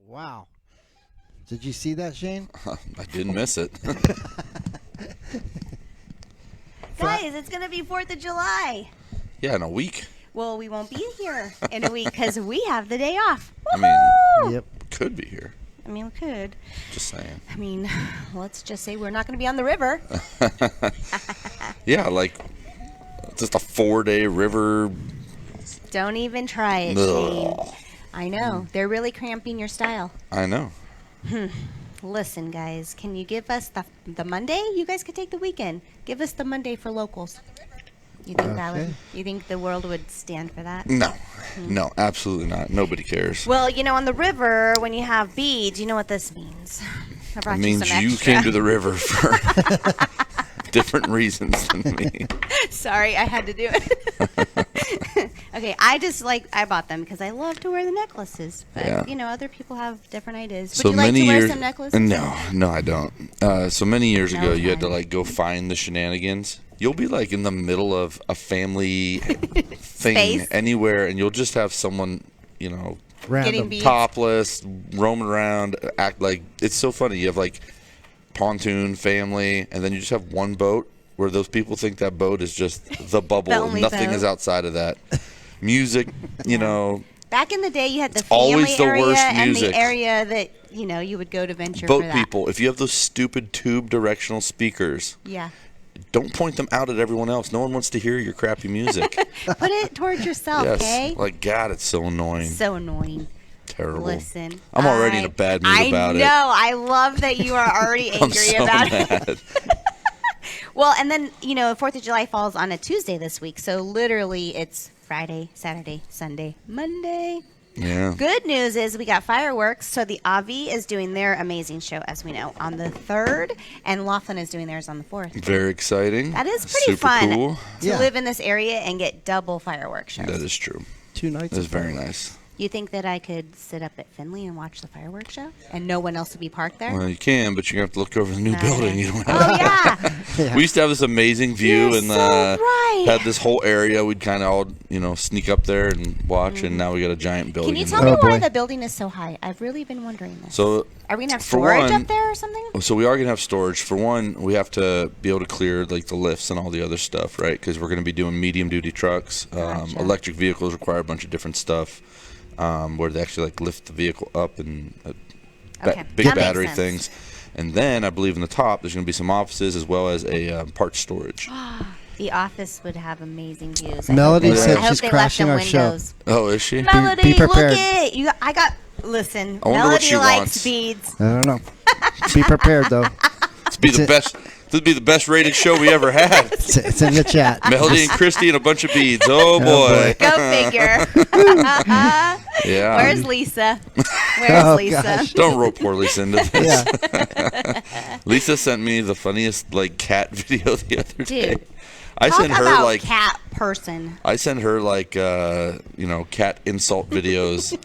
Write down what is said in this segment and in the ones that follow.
Wow. Did you see that, Shane? I didn't miss it. Guys, it's going to be 4th of July. Yeah, in a week. Well, we won't be here in a week because we have the day off. I mean, Yep. could be here. I mean, we could. Just saying. I mean, let's just say we're not going to be on the river. Yeah, like just a 4-day river. Don't even try it, Shane. I know. They're really cramping your style. I know. Listen, guys, can you give us the Monday? You guys could take the weekend. Give us the Monday for locals. You think that would? Okay. You think the world would stand for that? No, no, absolutely not. Nobody cares. Well, you know, on the river, when you have beads, you know what this means. I brought It means you some you extra. came to the river for different reasons than me. Sorry, I had to do it. Okay, I bought them because I love to wear the necklaces. But, Yeah. you know, other people have different ideas. So Would you like many to wear years. some necklaces? No, I don't. So many years No ago, you had to offense. like go find the shenanigans. You'll be like in the middle of a family thing Space. anywhere, and you'll just have someone, you know, Random. beat- topless, roaming around, act like it's so funny. You have like pontoon family, and then you just have one boat where those people think that boat is just the bubble. The only Nothing boat. is outside of that. Music, you know, Back in the day, you had the always family the area worst and music. the area that, you know, you would go to venture boat for that. people. If you have those stupid tube directional speakers, Yeah. don't point them out at everyone else. No one wants to hear your crappy music. Put it towards yourself, Yes, okay? like God, it's so annoying. So annoying. Terrible. Listen. I'm already in a bad mood about I it. know. I love that you are already I'm angry so about it. mad. Well, and then, you know, 4th of July falls on a Tuesday this week. So literally it's Friday, Saturday, Sunday, Monday. Yeah. Good news is we got fireworks. So the Avi is doing their amazing show, as we know, on the 3rd, and Laughlin is doing theirs on the 4th. Very exciting. That is pretty Super fun cool. to Yeah. live in this area and get double fireworks shows. That is true. 2 nights. That is of very fireworks. nice. You think that I could sit up at Finley and watch the fireworks show, and no one else would be parked there? Well, you can, but you have to look over the new Nah. building. You don't have. Oh yeah, Yeah. We used to have this amazing view, You're and so right. had this whole area. We'd kind of all, you know, sneak up there and watch. And now we got a giant building. Can you in tell there. me Oh, why boy. the building is so high? I've really been wondering this. So Are we gonna have for storage one- up there or something? So we are going to have storage. For one, we have to be able to clear like the lifts and all the other stuff, right? Because we're going to be doing medium duty trucks. Gotcha. Electric vehicles require a bunch of different stuff, where they actually like lift the vehicle up and Okay, big that makes battery sense. things. And then I believe in the top there's going to be some offices as well as a parts storage. The office would have amazing views. Melody I hope they- said I hope she's they left crashing them our show. windows. Oh, is she? Melody, look prepared. it. You, I got. Listen, I wonder what Melody she likes wants. beads. I don't know. Be prepared, though. This be the it. best. This would be the best rated show we ever had. It's in the chat. Melody and Christy and a bunch of beads. Oh boy. boy. Go figure. Yeah. Where's Lisa? Where's Oh, Lisa? Ah. gosh. Don't rope poor Lisa into this. Yeah. Lisa sent me the funniest like cat video the other day. Dude, I talk sent her about like cat person. I send her like you know, cat insult videos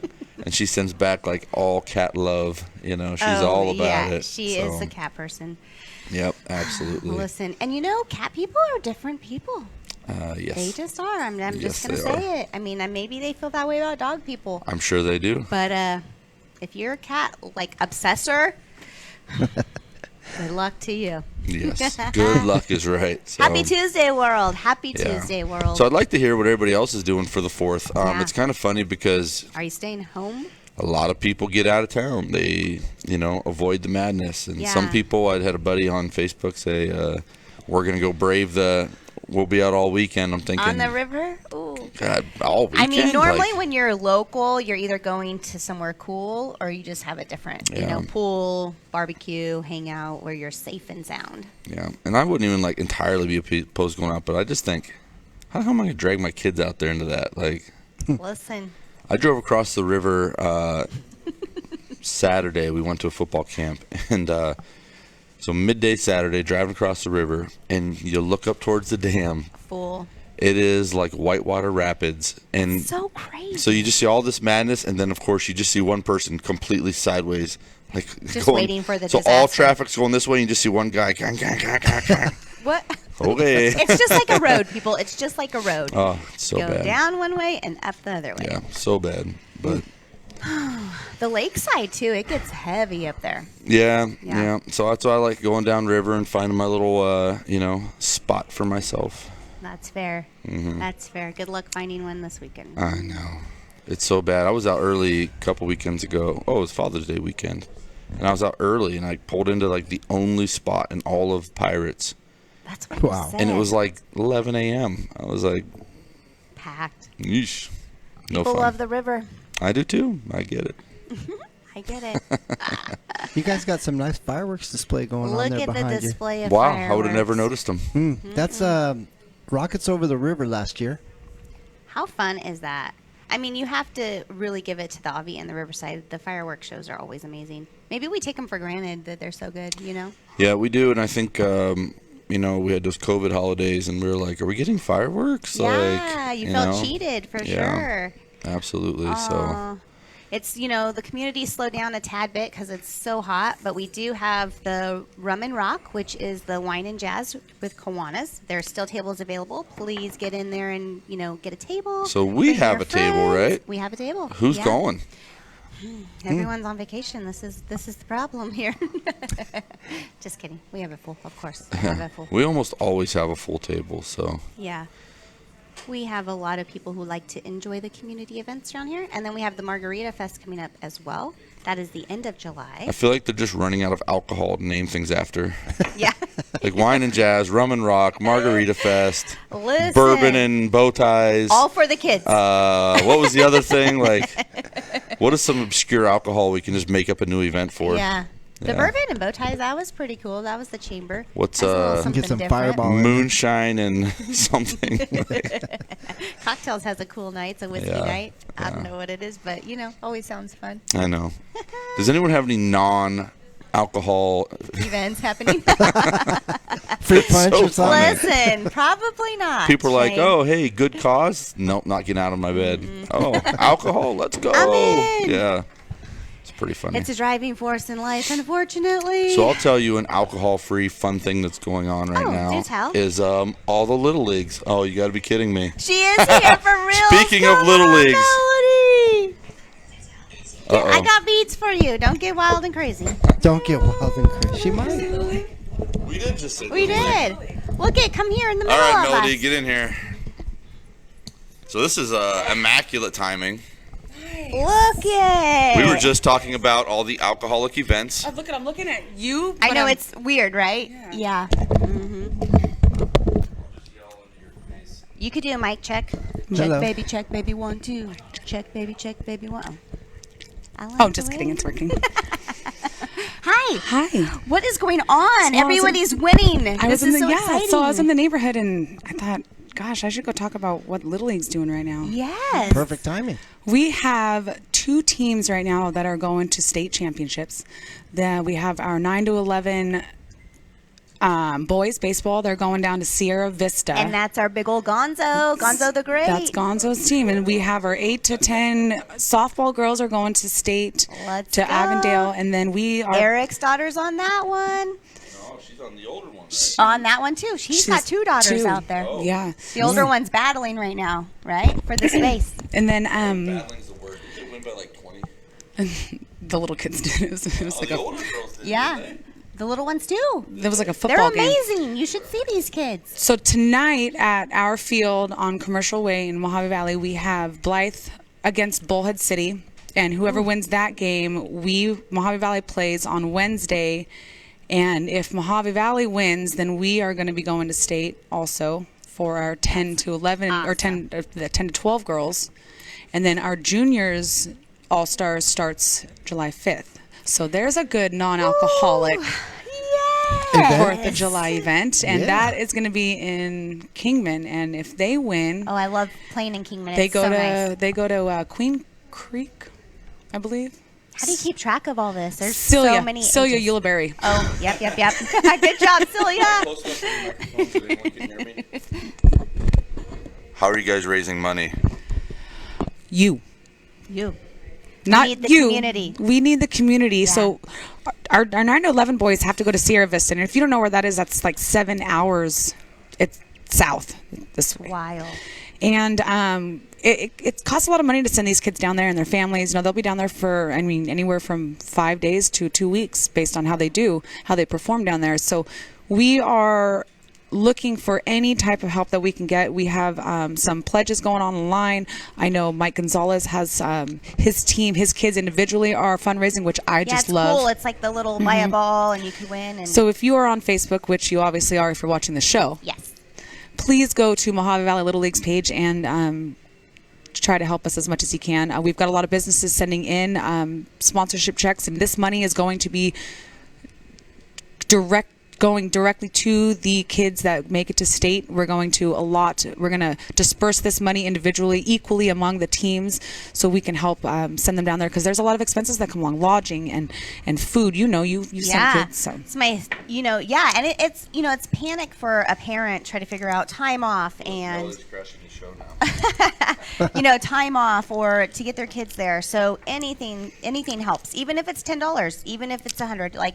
and she sends back like all cat love, you know. She's all about yeah, it. She so, is a cat person. Yep, absolutely. Listen, and you know, cat people are different people. Yes. They just are. I'm Yes, just gonna they say it. I mean, maybe they feel that way about dog people, I'm sure they do. but if you're a cat like obsessor, good luck to you. Yes. Good luck is right. So, Happy Tuesday, world. Happy yeah. Tuesday, world. So I'd like to hear what everybody else is doing for the 4th. Yeah. It's kind of funny because Are you staying home? a lot of people get out of town. They, you know, avoid the madness. And some Yeah. people, I had a buddy on Facebook say, we're going to go brave we'll be out all weekend. I'm thinking, On the river? Ooh. God, all weekend? I mean, normally Like, when you're local, you're either going to somewhere cool or you just have it different. You Yeah. know, pool, barbecue, hang out where you're safe and sound. yeah. And I wouldn't even, like, entirely be opposed to going out, but I just think, how the hell am I going to drag my kids out there into that? Like, Listen, I drove across the river Saturday. We went to a football camp, and so midday Saturday, driving across the river, and you look up towards the dam. fool. It is like whitewater rapids, and So crazy. so you just see all this madness, and then of course you just see one person completely sideways, like Just going, waiting for the So all disaster. traffic's going this way, and you just see one guy. Gang, gang, gang, gang, gang. What? Okay. It's just like a road, people. It's just like a road. Oh, it's so Go bad. down one way and up the other way. Yeah, so bad. But The lakeside too. It gets heavy up there. Yeah, Yeah. yeah. So that's why I like going down river and finding my little, spot for myself. That's fair. Mm-hmm. That's fair. Good luck finding one this weekend. I know. It's so bad. I was out early a couple weekends ago. Oh, it was Father's Day weekend. And I was out early, and I pulled into, like, the only spot in all of Pirates. That's what Wow. you said. And it was, like, 11 a.m. I was like, packed. yeesh. No People fun. love the river. I do, too. I get it. I get it. You guys got some nice fireworks display going on Look there at the behind you. display of Wow, fireworks. I would have never noticed them. That's rockets over the river last year. How fun is that? I mean, you have to really give it to the Avi and the Riverside. The fireworks shows are always amazing. Maybe we take them for granted that they're so good, you know? Yeah, we do. And I think, we had those COVID holidays, and we were like, are we getting fireworks? Yeah, you felt cheated for Yeah. sure. Absolutely. So. Aw. It's, the community slowed down a tad bit because it's so hot, but we do have the Rum and Rock, which is the wine and jazz with Kiwanis. There are still tables available. Please get in there and, get a table. So we Bring have your a table, friends. right? We have a table. Who's Yeah. going? Everyone's on vacation. This is the problem here. Just kidding. We have it full, of course. We have it full. We almost always have a full table, so. Yeah. We have a lot of people who like to enjoy the community events around here. And then we have the Margarita Fest coming up as well. That is the end of July. I feel like they're just running out of alcohol to name things after. Yeah. Like wine and jazz, rum and rock, Margarita Fest, Listen. bourbon and bow ties. All for the kids. What was the other thing? Like, what is some obscure alcohol we can just make up a new event for? Yeah. The Yeah. bourbon and bow ties, that was pretty cool. That was the chamber. What's, That's a little Get something some different. Fireball. in. Moonshine and something. Cocktails has a cool night. It's a whiskey Yeah, night. I don't yeah. know what it is, but always sounds fun. I know. Does anyone have any non-alcohol? Events happening. Fruit punch so or something. Listen, probably not. People are like, Shane. oh, hey, good cause. Nope, not getting out of my bed. Oh, alcohol, let's go. I'm in. Yeah. It's pretty funny. It's a driving force in life, unfortunately. So I'll tell you an alcohol-free fun thing that's going on right Oh, now do tell. is all the little leagues. Oh, you got to be kidding me. She is here for real. Speaking of Come Little on, Leagues. Melody. Yeah, I Uh-oh. got beats for you. Don't get wild and crazy. Don't get wild and crazy. She might. We did just say We did. Look it. Come here in the All middle right, of Melody, us. get in here. So this is immaculate timing. Look it. We were just talking about all the alcoholic events. I'm looking at you. I but know I'm- it's weird, right? Yeah. You could do a mic check. Hello. Check, baby, 1, 2. Check, baby, 1. I like Oh, the just way- kidding. It's working. Hi. Hi. What is going on? So I was in- Everybody's winning. I was this in is the so exciting. So I was in the neighborhood and I thought, gosh, I should go talk about what Little League's doing right now. Yes. Perfect timing. We have 2 teams right now that are going to state championships. We have our 9 to 11 boys baseball. They're going down to Sierra Vista. And that's our big old Gonzo the Great. That's Gonzo's team. And we have our 8 to 10 softball girls are going to state Let's to go. Avondale. And then we are. Eric's daughter's on that one. Oh, she's on the older one. On that one too. She's got 2 daughters 2. out there. Yeah. The older one's battling right now, right? For the space. And then Battling's the word. Did they win by like 20? the little kids did. It was like the a. older girls did. Yeah. The little ones too. There was like a They're football game. amazing. You should see these kids. So tonight at our field on Commercial Way in Mojave Valley, we have Blythe against Bullhead City, and whoever wins that game, Mojave Valley plays on Wednesday. And if Mojave Valley wins, then we are going to be going to state also for our 10 to 11 or 10 to 12 girls, and then our juniors All Stars starts July 5th. So there's a good non-alcoholic. Event. 4th of July event, and Yeah. that is going to be in Kingman. And if they win, Oh, I love playing in Kingman. they It's go so to nice. Queen Creek, I believe. How do you keep track of all this? There's Celia, so many. Celia ages. Ulibarri. Oh, yep. Good job, Celia. Close enough to the microphone so anyone can hear me. How are you guys raising money? You, You. not need the you. community. We need the community. So our 9 to 11 boys have to go to Sierra Vista, and if you don't know where that is, that's like 7 hours. It's south this way. Wild. And it costs a lot of money to send these kids down there and their families. They'll be down there for, anywhere from 5 days to 2 weeks based on how they perform down there. So we are looking for any type of help that we can get. We have some pledges going on online. I know Mike Gonzalez has his team, his kids individually are fundraising, which I just it's love. cool. It's like the little buy a ball and you can win. And So if you are on Facebook, which you obviously are if you're watching the show, yes. please go to Mojave Valley Little League's page and try to help us as much as you can. We've got a lot of businesses sending in sponsorship checks, and this money is going to be going directly to the kids that make it to state. We're going to disperse this money individually, equally among the teams, so we can help send them down there, because there's a lot of expenses that come along, lodging and food. You send kids, so. It's my, and it's panic for a parent trying to figure out time off and crashing the show now. time off or to get their kids there. So anything helps, even if it's $10, even if it's $100, How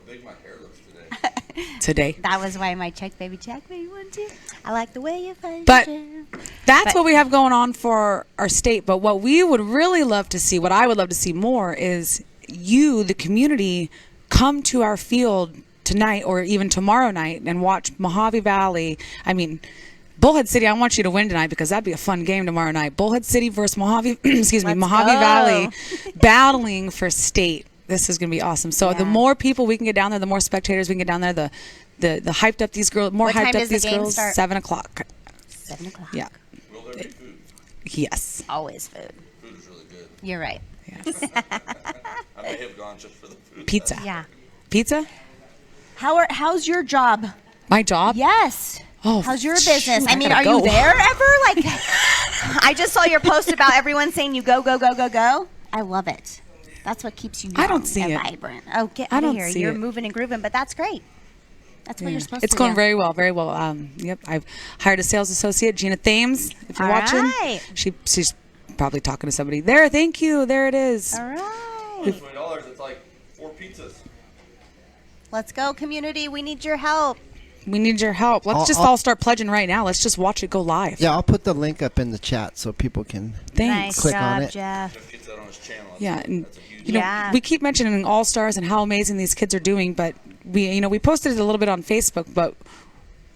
big my hair looks today. Today. That was why my check baby 1, 2. I like the way you function. But that's what we have going on for our state. But what we would really love to see, what I would love to see more, is you, the community, come to our field tonight or even tomorrow night and watch Mojave Valley. Bullhead City, I want you to win tonight, because that'd be a fun game tomorrow night. Bullhead City versus Mojave Valley battling for state. This is going to be awesome. So the more people we can get down there, the more spectators we can get down there, the hyped up these girls, What time does the game start? 7 o'clock. 7 o'clock. Yeah. Will there be food? Yes. Always food. Food is really good. You're right. Yes. I may have gone just for the food. Pizza. Yeah. Pizza? How's your job? My job? Yes. Oh, how's your business? shoot, I Are gotta you go. there ever? Like, I just saw your post about everyone saying you go, go, go, go, go. I love it. That's what keeps you young I don't see and it. vibrant. Oh, get I out of don't here. see You're it. moving and grooving, but that's great. That's what you're supposed It's to going do. very well, very well. Yep, I've hired a sales associate, Gina Thames. If you're All watching, right. she's probably talking to somebody. There, thank you. There it is. All right. $20, it's like 4 pizzas. Let's go, community. We need your help. We need your help. Let's just all start pledging right now. Let's just watch it go live. Yeah, I'll put the link up in the chat so people can. Thanks. Nice Click job, on it. Jeff. Jeff gets that on his channel. Yeah, and That's a huge Yeah. we keep mentioning All Stars and how amazing these kids are doing, but we posted it a little bit on Facebook, but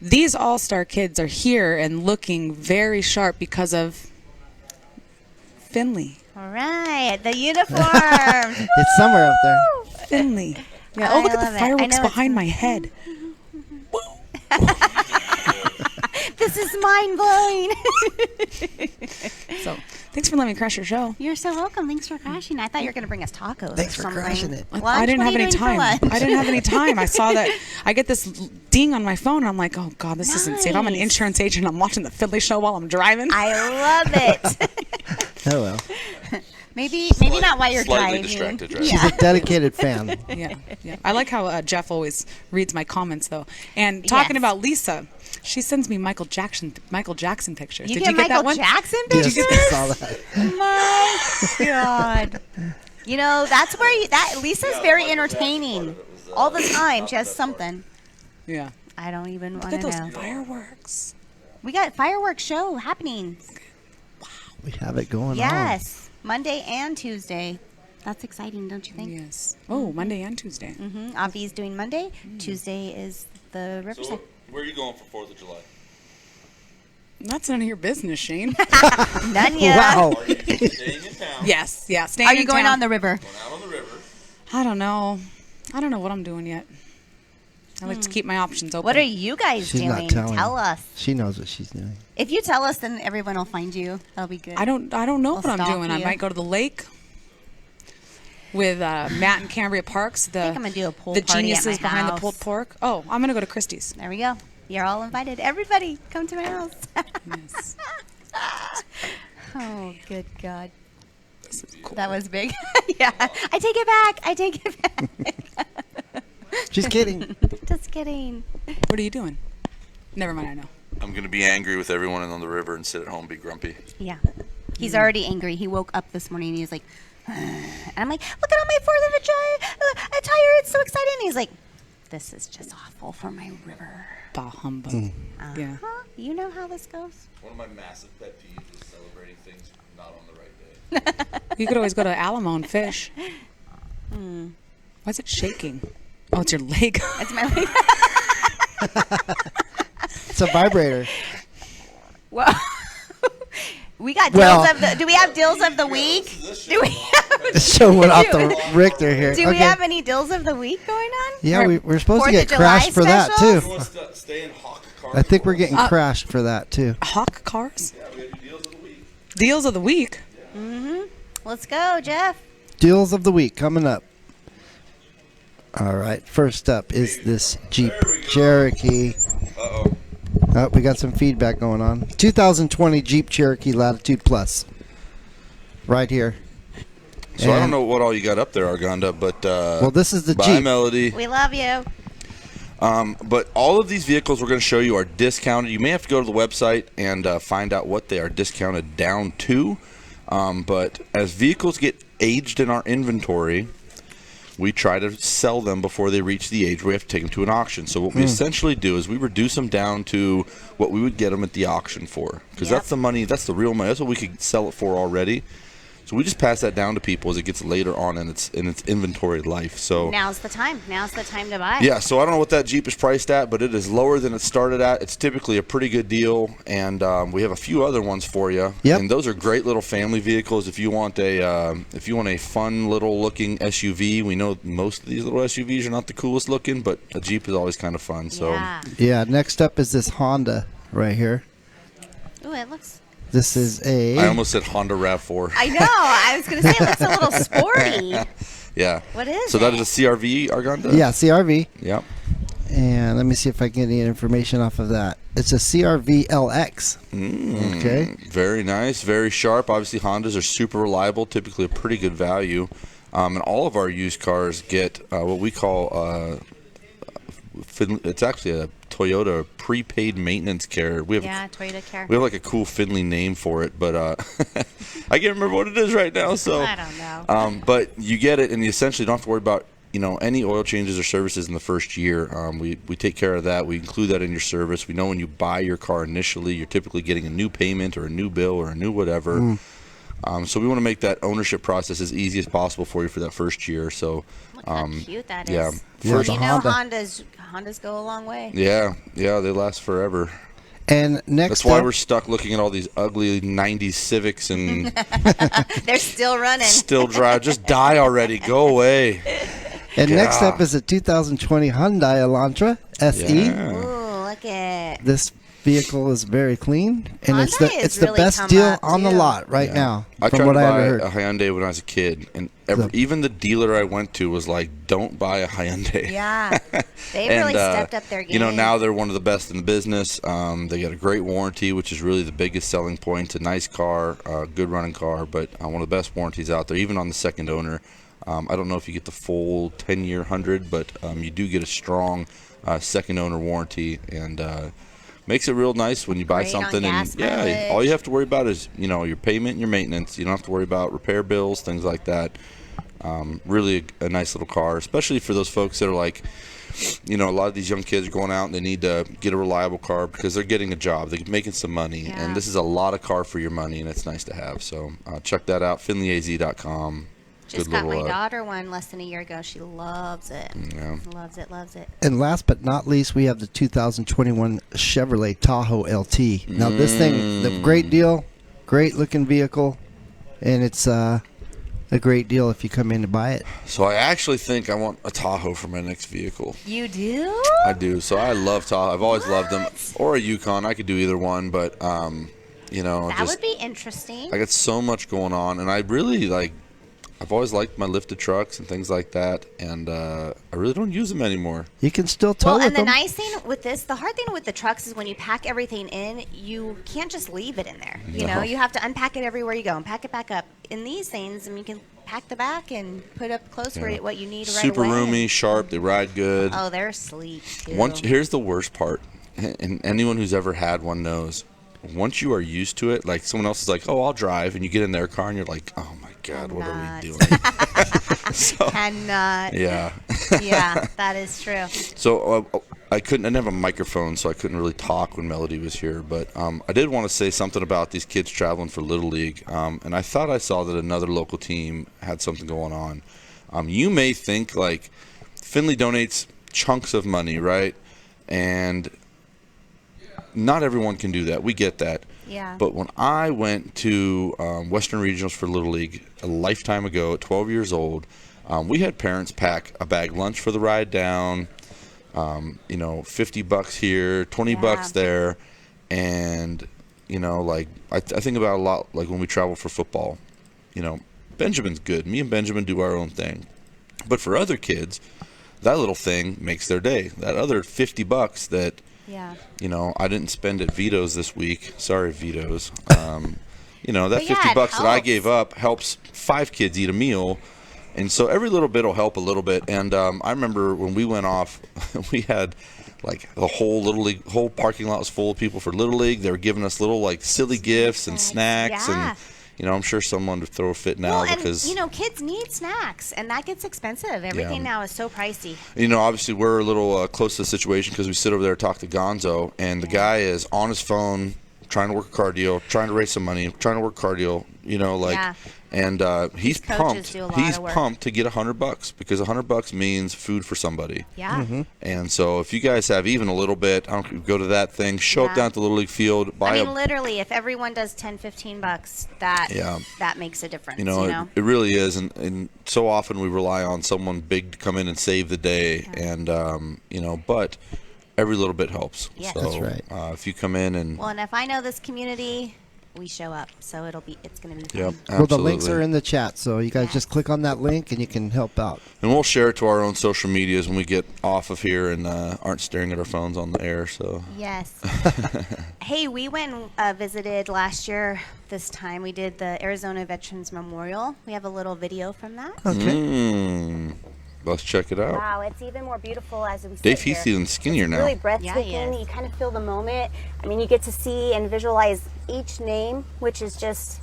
these All Star kids are here and looking very sharp because of Finley. All right. The uniform. It's somewhere up there. Finley. Yeah. I Oh, look at love the it. I fireworks know it's- behind my head. This is mind blowing. So, thanks for letting me crash your show. You're so welcome. Thanks for crashing. I thought you were going to bring us tacos. Thanks or for something. crashing it. Lunch? I didn't What have are you any doing for time. lunch? I didn't have any time. I saw that. I get this ding on my phone. And I'm like, oh God, this isn't safe. I'm an Nice. insurance agent. I'm watching the Finley show while I'm driving. I love it. Oh well. maybe not while you're Slightly driving. distracted, right? She's a dedicated fan. Yeah. I like how Jeff always reads my comments though. And talking Yes. about Lisa, she sends me Michael Jackson pictures. You Did get you get Michael that one? Jackson Yes, pictures? I saw that. My God. That's where Lisa's very entertaining. All the time. She has something. Yeah. I don't even want Look to at those know. fireworks. We got fireworks show happening. We have it going on. Yes. Monday and Tuesday. That's exciting, don't you think? Yes. Oh, Monday and Tuesday. Mm-hmm. Avi's doing Monday. Tuesday is the So Riverside. where are you going for 4th of July? That's none of your business, Shane. None yet. Wow. Are you staying in town? Yes. Yeah. Staying Are you in going town. on the river? Going out on the river. I don't know. I don't know what I'm doing yet. I like to keep my options open. What are you guys She's doing? not telling. Tell us. She knows what she's doing. If you tell us, then everyone will find you. That'll be good. I don't know what I'm stalk doing. I you. might go to the lake with Matt and Cambria Parks. The I'm gonna do a pool the party at geniuses my behind the house. pulled pork. Oh, I'm gonna go to Christie's. There we go. You're all invited. Everybody, come to my house. Yes. Oh, good God. This is cool. That was big. Yeah. I take it back. I take it back. She's kidding. Just kidding. What are you doing? Never mind. I know. I'm going to be angry with everyone on the river and sit at home and be grumpy. Yeah. He's already angry. He woke up this morning and he was like, and I'm like, look at all my 4th of July attire. It's so exciting. And he's like, this is just awful for my river. Bah humbug. Yeah. Huh? You know how this goes. One of my massive pet peeves is You could always go to Alamo and fish. Why is it shaking? Oh, it's your leg. It's my leg. It's a vibrator. Well, we got deals Well- of the. Do we have deals of the week? Do we? The show went off the Richter here. Do we Okay. have any deals of the week going on? Yeah, Or we're supposed to 4th get of July crashed for that too. specials? Stay in Hawk car. I think we're getting crashed for that too. Hawk cars? Deals of the week? Let's go, Jeff. Deals of the week coming up. All right, first up is this Jeep Cherokee. Uh-oh. Oh, we got some feedback going on. 2020 Jeep Cherokee Latitude Plus. Right here. So I don't And- know what all you got up there, Arganda, but Well, this is the bye, Jeep. Melody. We love you. But all of these vehicles we're going to show you are discounted. You may have to go to the website and find out what they are discounted down to. But as vehicles get aged in our inventory, we try to sell them before they reach the age where we have to take them to an auction. So what we essentially do is we reduce them down to what we would get them at the auction for. Because Yep. that's the money, that's the real money. That's what we could sell it for already. So we just pass that down to people as it gets later on in its inventory life. So Now's the time. Now's the time to buy. yeah, so I don't know what that Jeep is priced at, but it is lower than it started at. It's typically a pretty good deal, and we have a few other ones for you. Yep. And those are great little family vehicles. If you want a fun little looking SUV, we know most of these little SUVs are not the coolest looking, but a Jeep is always kind of fun. So Yeah. Yeah, next up is this Honda right here. Ooh, it looks. This is a I almost said Honda RAV4. I know. I was gonna say it looks a little sporty. Yeah. What is So that it? is a CRV, Arganda? yeah, CRV. Yep. And let me see if I can get any information off of that. It's a CRV LX. Okay. Very nice, very sharp. Obviously, Hondas are super reliable, typically a pretty good value. And all of our used cars get what we call it's actually a Toyota prepaid maintenance care. We have Yeah, Toyota Care. we have like a cool Finley name for it, but I can't remember what it is right now. So I don't know. but you get it, and you essentially don't have to worry about any oil changes or services in the first year. We take care of that. We include that in your service. We know when you buy your car initially, you're typically getting a new payment or a new bill or a new whatever. So we want to make that ownership process as easy as possible for you for that first year. So Look how cute that is. yeah. Yeah, Well, the you know, Honda. Hondas go a long way. yeah, they last forever. And next That's why up, we're stuck looking at all these ugly 90s Civics and They're still running. still drive. Just die already. Go away. next Yeah. up is a 2020 Hyundai Elantra SE. Yeah. Ooh, look at. This vehicle is very clean, and it's Hyundai the has it's the really best come deal up, on the too. lot right Yeah. now. I from tried what to I buy heard. a Hyundai when I was a kid, and So- even the dealer I went to was like, "Don't buy a Hyundai." Yeah. They And, really stepped up their game. now they're one of the best in the business. They got a great warranty, which is really the biggest selling point. It's a nice car, good running car, but one of the best warranties out there, even on the second owner. I don't know if you get the full 10-year 100, but you do get a strong second owner warranty, and makes it real nice when you buy Great on something. And gas yeah, mileage. all you have to worry about is your payment and your maintenance. You don't have to worry about repair bills, things like that. Really a nice little car, especially for those folks that are like, a lot of these young kids are going out and they need to get a reliable car because they're getting a job, they're making some money, Yeah. and this is a lot of car for your money, and it's nice to have. So check that out, finleyaz.com. Just got my daughter one less than a year ago. She loves it. Yeah. Loves it, loves it. And last but not least, we have the 2021 Chevrolet Tahoe LT. Now, this thing, the great deal, great looking vehicle, and it's a great deal if you come in to buy it. So I actually think I want a Tahoe for my next vehicle. You do? I do. So I love Tahoe. I've always loved them. Or a Yukon. I could do either one, but That just would be interesting. I got so much going on, and I really I've always liked my lifted trucks and things like that, and I really don't use them anymore. You can still tow Well, with and the them. nice thing with this, the hard thing with the trucks is when you pack everything in, you can't just leave it in there. No. You have to unpack it everywhere you go and pack it back up. In these things, you can pack the back and put up close Yeah. what you need right Super away. roomy, sharp. They ride good. Oh, they're sleek too. Here's the worst part, and anyone who's ever had one knows. Once you are used to it, like someone else is like, "Oh, I'll drive," and you get in their car and you're like, "Oh my God, what are we not. doing?" Cannot. Yeah. Yeah, that is true. So I didn't have a microphone, so I couldn't really talk when Melody was here. But I did want to say something about these kids traveling for Little League. And I thought I saw that another local team had something going on. You may think, like, Findlay donates chunks of money, right? And not everyone can do that. We get that. Yeah. But when I went to Western Regionals for Little League a lifetime ago at 12 years old, we had parents pack a bag lunch for the ride down, $50 here, $20 there. And, like, I think about a lot, like when we travel for football, Benjamin's good. Me and Benjamin do our own thing. But for other kids, that little thing makes their day. That other $50 that, Yeah. I didn't spend at Vito's this week. Sorry, Vito's. That But yeah, $50 that I helps. gave up helps 5 kids eat a meal. And so every little bit will help a little bit. And I remember when we went off, we had like the whole Little League, whole parking lot was full of people for Little League. They were giving us little like silly gifts and snacks. Yeah. And, I'm sure someone would throw a fit now Well, and because, kids need snacks, and that gets expensive. Everything now is so pricey. obviously we're a little close to the situation because we sit over there and talk to Gonzo. And the guy is on his phone trying to work a car deal, trying to raise some money, trying to work a car deal, Yeah. and he's Coaches pumped. do a lot He's of work. pumped to get $100 because $100 means food for somebody. Yeah. And so if you guys have even a little bit, I don't go to that thing, show up Yeah. down at the Little League field, buy Literally, if everyone does $10-15, that Yeah. that makes a difference. It really is, and so often we rely on someone big to come in and save the day, and but every little bit helps. Yes. So, That's right. If you come in and Well, and if I know this community, we show up, so it's gonna be fun. yep, Well, the links absolutely. are in the chat, so you guys just click on that link and you can help out. And we'll share it to our own social medias when we get off of here and aren't staring at our phones on the air. So Yes. Hey, we went and visited last year. This time we did the Arizona Veterans Memorial. We have a little video from that. Okay. Let's check it out. Wow, it's even more beautiful as we sit Dave, he's here. feeling skinnier now. Really breathtaking. Yeah, he is. You kind of feel the moment. You get to see and visualize each name, which is just,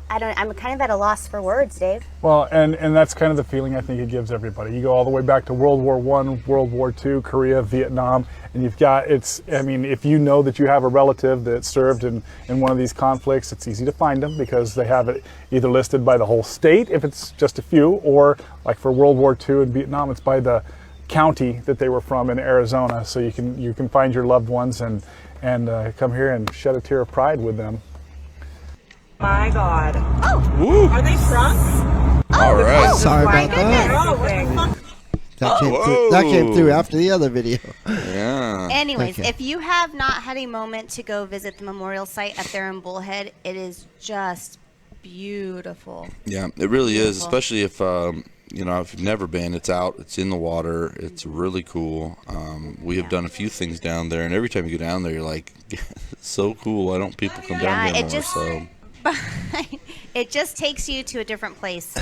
I'm kind of at a loss for words, Dave. Well, and that's kind of the feeling I think it gives everybody. You go all the way back to World War I, World War II, Korea, Vietnam, and you've got, if you know that you have a relative that served in one of these conflicts, it's easy to find them because they have it either listed by the whole state, if it's just a few, or like for World War II in Vietnam, it's by the county that they were from in Arizona. So you can find your loved ones and come here and shed a tear of pride with them. My God. Woo! Are they drunk? All right. Sorry my about that. Oh, That came through after the other video. Yeah. Anyways, Okay. if you have not had a moment to go visit the memorial site up there in Bullhead, it is just beautiful. Yeah, it really is, Beautiful. especially if if you've never been. It's out, it's in the water, it's really cool. We have done a few things down there, and every time you go down there, you're like, so cool. Why don't people come down Yeah, here it more? just- So It just takes you to a different place.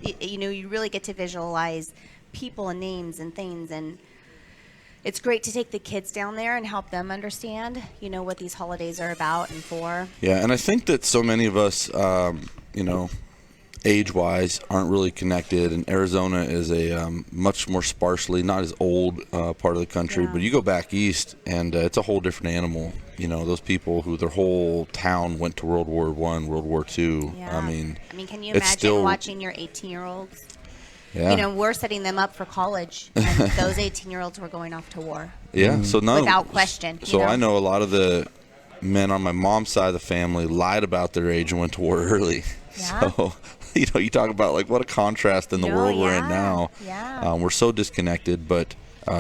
You really get to visualize people and names and things, and it's great to take the kids down there and help them understand, what these holidays are about and for. yeah, and I think that so many of us, age-wise, aren't really connected. And Arizona is a much more sparsely, not as old part of the country. Yeah. But you go back east, and it's a whole different animal. Those people who their whole town went to World War I, World War II. Yeah. I mean, can you it's imagine still- watching your 18-year-olds? yeah, We're setting them up for college, and those 18-year-olds were going off to war. yeah. So none Without question, So you know? I know a lot of the men on my mom's side of the family lied about their age and went to war early. Yeah. So you talk about like what a contrast in the No, world we're in yeah, now. yeah. We're so disconnected, but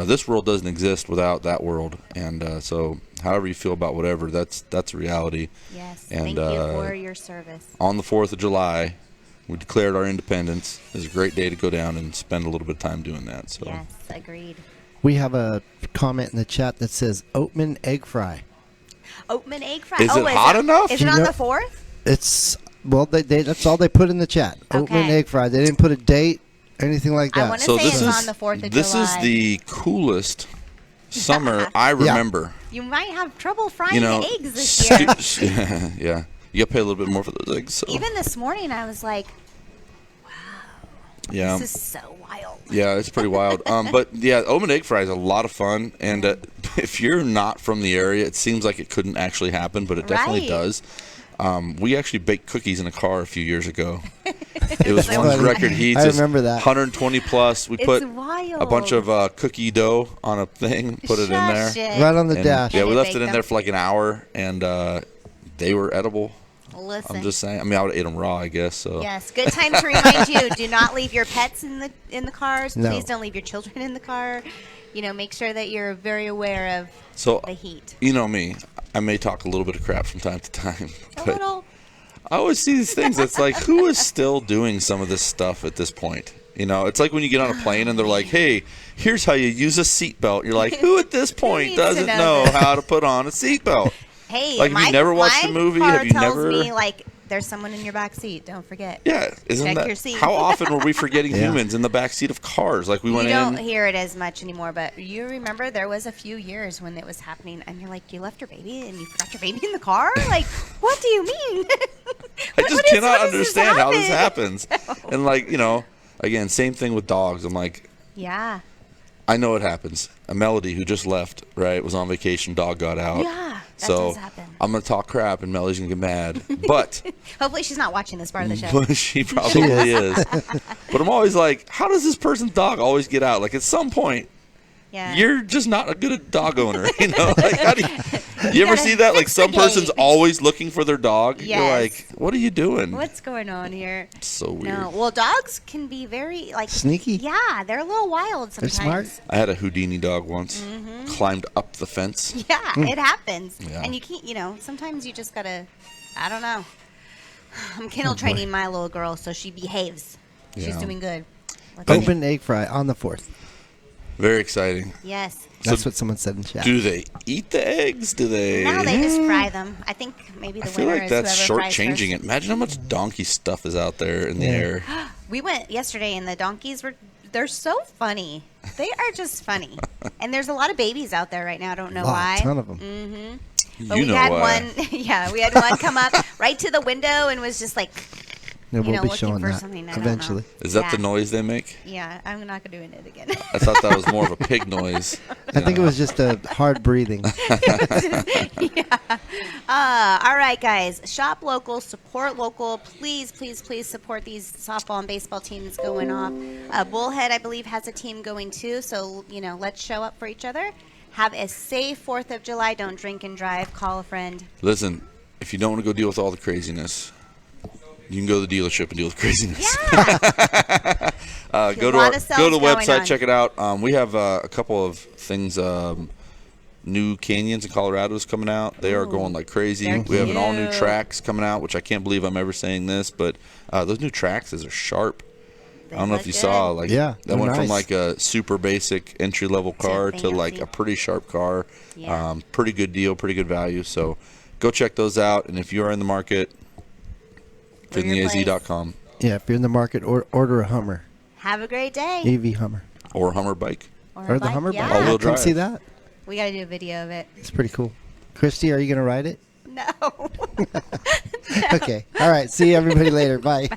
this world doesn't exist without that world. And so, however you feel about whatever, that's reality. Yes, And, thank you for your service. On the 4th of July, we declared our independence. It's a great day to go down and spend a little bit of time doing that. So. Yes, agreed. We have a comment in the chat that says Oatman egg fry. Oatman egg fry. Is it hot enough? Is it on You the know- 4th? It's that's all they put in the chat. Oatman Okay. egg fry. They didn't put a date, anything like I that. wanna So say this it's is on the 4th of this July. is the coolest summer I remember. You might have trouble frying eggs this year. Yeah, you got to pay a little bit more for those eggs. So. Even this morning, I was like, Yeah. This is so wild. Yeah, it's pretty wild. But yeah, almond egg fry is a lot of fun, and if you're not from the area, it seems like it couldn't actually happen, but it definitely Right. does. We actually baked cookies in a car a few years ago. It was So one of the funny. record heats. I It was remember that. 120 plus. We It's put wild. a bunch of cookie dough on a thing, put it in there. Shush it. Right on the And, dash. yeah, And we they left it baked in there them. for like an hour, and they were edible. Listen. I'm just saying. I mean, I would have ate them raw, I guess. So. Yes, good time to remind you: do not leave your pets in the cars. No. Please don't leave your children in the car. You know, make sure that you're very aware of So the heat. you know me. I may talk a little bit of crap from time to time, A but little. I always see these things. It's like, who is still doing some of this stuff at this point? You know, it's like when you get on a plane and they're like, "Hey, here's how you use a seatbelt." You're like, who at this point needs to doesn't know know this? how to put on a seatbelt? Hey, Like, have you my, never watched my the movie? car Have you tells never- me like there's someone in your back seat. Don't forget. Yeah, isn't Check that your seat. how often were we forgetting Yeah. humans in the back seat of cars? Like we You went don't in. hear it as much anymore, but you remember there was a few years when it was happening, and you're like, you left your baby and you forgot your baby in the car. Like, what do you mean? I just cannot understand how this happen? happens. And like, you know, again, same thing with dogs. I'm like, Yeah. I know it happens. A Melody who just left, right, was on vacation, dog got out. Yeah, that so does happen. I'm gonna talk crap and Melody's gonna get mad. But Hopefully she's not watching this part of the show. she probably is. But I'm always like, how does this person's dog always get out? Like at some point, Yeah. you're just not a good dog owner. You know, like how do you ever gotta see that? Like fix some the person's gate. always looking for their dog. You're Yes. like, what are you doing? What's going on here? It's so weird. No. Well, dogs can be very like Sneaky? Yeah, they're a little wild They're sometimes. smart. I had a Houdini dog once. Climbed up the fence. Yeah, it happens. Yeah. And you can't, you know, sometimes you just gotta, I don't know. I'm kennel training my little girl, so she behaves. She's Yeah. doing good. Let's see. Open egg fry on the 4th. Very exciting. Yes. That's what someone said in chat. Do they eat the eggs? Do they? Now they just fry them. I think maybe the I feel winner like is that's whoever fries shortchanging first. it. Imagine how much donkey stuff is out there in the Yeah. air. We went yesterday, and the donkeys they're so funny. They are just funny. And there's a lot of babies out there right now. I don't know why. A ton of them. But You we know had why. one. Yeah, we had one come up right to the window and was just like, Yeah, you we'll know, be looking showing for that something. I don't eventually. know. Is that the Yeah. noise they make? Yeah, I'm not doing it again. I thought that was more of a pig noise. I think it was just a hard breathing. All right, guys. Shop local, support local. Please, please, please support these softball and baseball teams going off. Bullhead, I believe, has a team going too. So, you know, let's show up for each other. Have a safe 4th of July. Don't drink and drive. Call a friend. Listen, if you don't want to go deal with all the craziness, you can go to the dealership and deal with craziness. Yeah. Go to lot our, of sales go to the going website, on. check it out. We have a couple of things. New canyons in Colorado is coming out. They are going like crazy. They're We have an all new cute. tracks coming out, which I can't believe I'm ever saying this, but those new tracks are sharp. I don't know if look you good. saw, like, Yeah, that went they're from nice. like a super basic entry level car to like fancy. a pretty sharp car. Yeah. Pretty good deal, pretty good value. So go check those out. And if you are in the market, We're your place. fitntheaz.com Yeah, if you're in the market, order a Hummer, Have a great day. EV Hummer, or Hummer bike. Or, or a the Hummer Yeah. bike. All-wheel Come see drive. that. We got to do a video of it. It's pretty cool. Christy, are you going to ride it? No. Okay. All right. See everybody later. Bye.